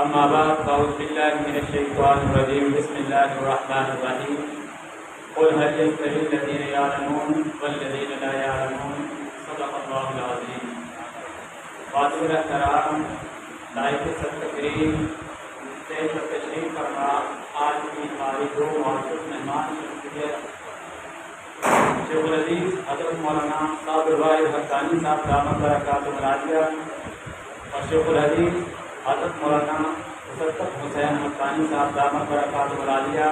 اما بعد فاعوذ باللہ من الشیطان الرجیم بسم اللہ الرحمن الرحیم قل هل يستوي الذين يعلمون والذين لا يعلمون صدق اللہ العظیم. حاضرین کرام، لائق تقریم سے تشریف فرما آج کی ہماری دو معزز مہمان شخصیت شیخ العزیز حضرت مولانا صاحب الواحد حقانی صاحب دامت برکاتہ العالیہ اور شیخ العزیز حضرت مولانا مصدق حسین حقانی صاحب دامت برکاتہ العالیہ.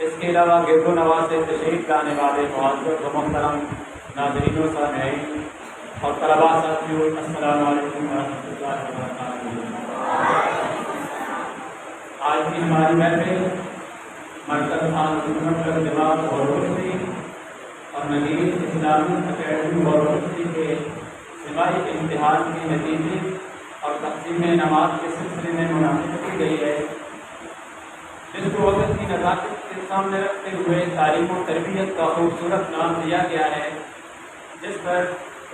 اس کے علاوہ گرد و نواز سے تشریف لانے والے معزز و محترم ناظرین و سامعین اور طلباء ساتھیوں، السلام علیکم ورحمۃ اللہ وبرکاتہ. آج کی ہماری محفل مرکز سنت والجماعت اور روشنی اور نگین اسلامی اکیڈمی اور روشنی کے سماعی امتحان کے نتیجے اور تقسیم نماز کے سلسلے میں منعقد کی گئی ہے، جس کو وقت کی نزاکت کے سامنے رکھتے ہوئے تعلیم و تربیت کا خوبصورت نام دیا گیا ہے، جس پر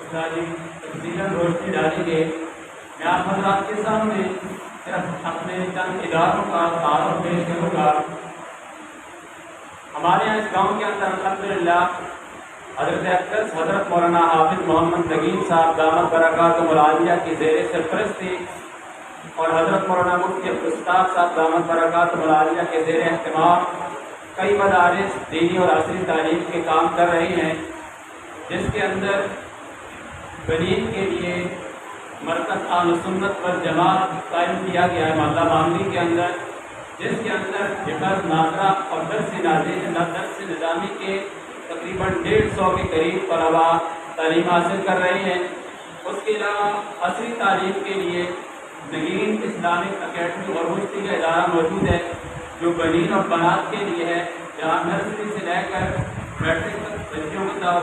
استادی تفصیلاً روشنی ڈالی گئی. میں آپ حضرات کے سامنے صرف اپنے چند اداروں کا تعارف پیش کروں گا. ہمارے یہاں اس گاؤں کے اندر الحمدللہ حضرت اقدس حضرت مولانا حافظ محمد نگین صاحب دامت برکاتہ العالیہ کی زیر سرپرستی اور حضرت مولانا مفتی عبدالستار صاحب دامت برکاتہ العالیہ کے زیر اہتمام کئی مدارس دینی اور عصری تعلیم کے کام کر رہے ہیں، جس کے اندر بنین کے لیے مرکز اہل سنت والجماعت قائم کیا گیا ہے محلہ مانگی کے اندر، جس کے اندر حفظ ناظرہ اور درس نظامی کے تقریباً 150 کے قریب طلبا تعلیم حاصل کر رہے ہیں. اس کے علاوہ عصری تعلیم کے لیے نگین اسلامک اکیڈمی اور روشنی کا ادارہ موجود ہے، جو بنین اور بنات کے لیے ہے، جہاں نرسری سے لے کر میٹرک تک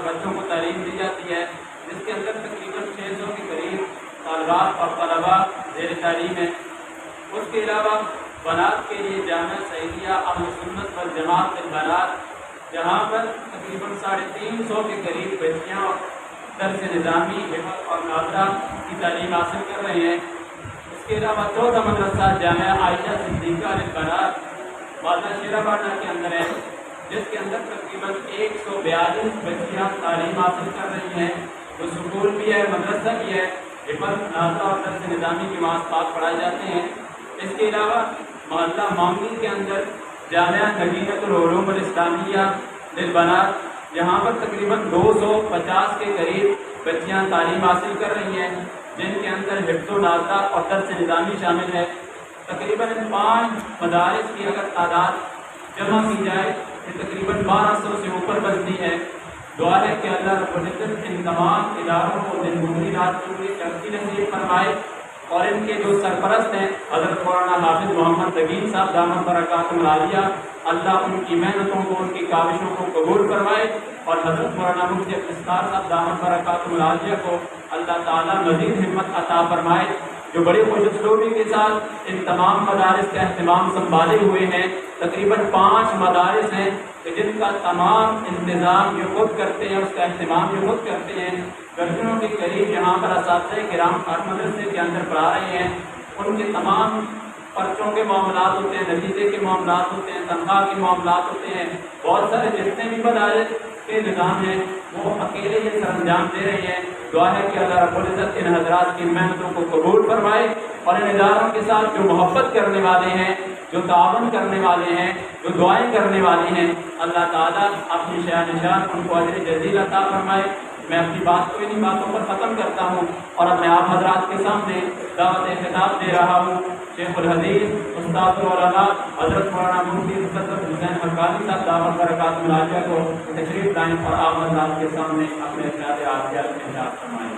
بچوں کو تعلیم دی جاتی ہے، جس کے اندر تقریباً 600 کے قریب طالبات اور طلبا زیر تعلیم ہے. اس کے علاوہ بنات کے لیے جامعہ سعیدیہ اہل سنت والجماعت البنات، جہاں پر تقریباً 350 کے قریب بچیاں درس نظامی حفظ اور ناظرہ کی تعلیم حاصل کر رہے ہیں. اس کے علاوہ چوتھا مدرسہ جامعہ عائشہ صدیقہ للبنات بازار شیراباڈا کے اندر ہے، جس کے اندر تقریباً 142 بچیاں تعلیم حاصل کر رہی ہیں. وہ سکول بھی ہے، مدرسہ بھی ہے، حفظ ناظرہ اور درس نظامی کی نماز پاک پڑھائے جاتے ہیں. اس کے علاوہ محلہ مانگی کے اندر جامعہ نگینۃ العلوم الاسلامیہ للبنات، یہاں پر تقریباً 250 کے قریب بچیاں تعلیم حاصل کر رہی ہیں، جن کے اندر حفظ و ناظرہ اور درس نظامی شامل ہے. تقریباً 5 مدارس کی اگر تعداد جمع کی جائے تو تقریباً 1200 سے اوپر بنتی ہے. دعا ہے کہ اللہ رب العزت ان تمام اداروں کو دن گزری رات کے لیے ترقی نصیب فرمائے، اور ان کے جو سرپرست ہیں حضرت مولانا حافظ محمد نگین صاحب دامت برکاتہ العالیہ، اللہ ان کی محنتوں کو، ان کی کاوشوں کو قبول فرمائے، اور حضرت مولانا مفتی عبدالستار صاحب دامت برکاتہ العالیہ کو اللہ تعالیٰ مزید ہمت عطا فرمائے، جو بڑی خوش اسلوبی کے ساتھ ان تمام مدارس کا اہتمام سنبھالے ہوئے ہیں. تقریباً 5 مدارس ہیں کہ جن کا تمام انتظام یہ خود کرتے ہیں، اس کا اہتمام یہ خود کرتے ہیں. درجنوں کے قریب یہاں پر اساتذہ کرام ہر مدرسے کے اندر پڑھا رہے ہیں. ان کے تمام پرچوں کے معاملات ہوتے ہیں، نتیجے کے معاملات ہوتے ہیں، تنخواہ کے معاملات ہوتے ہیں. بہت سارے جتنے بھی مدارس کے نظام ہیں وہ اکیلے یہ سر انجام دے رہے ہیں. دعا ہے کہ اللہ رب العزت ان حضرات کی محنتوں کو قبول فرمائے، اور ان اداروں کے ساتھ جو محبت کرنے والے ہیں، جو تعاون کرنے والے ہیں، جو دعائیں کرنے والے ہیں، اللہ تعالیٰ اپنی شان ان کو اجر جزیل عطا فرمائے. میں اپنی بات کو انہی باتوں پر ختم کرتا ہوں اور اپنے آپ حضرات کے سامنے دعوت خطاب دے رہا ہوں. شیخ الحدیث استاد العلماء حضرت مولانا مفتی مصدق حسین حقانی صاحب دامت برکاتہ العالیہ کو تشریف لائیں اور آپ حضرات کے سامنے اپنے خیال عافیت ارشاد فرمائیں.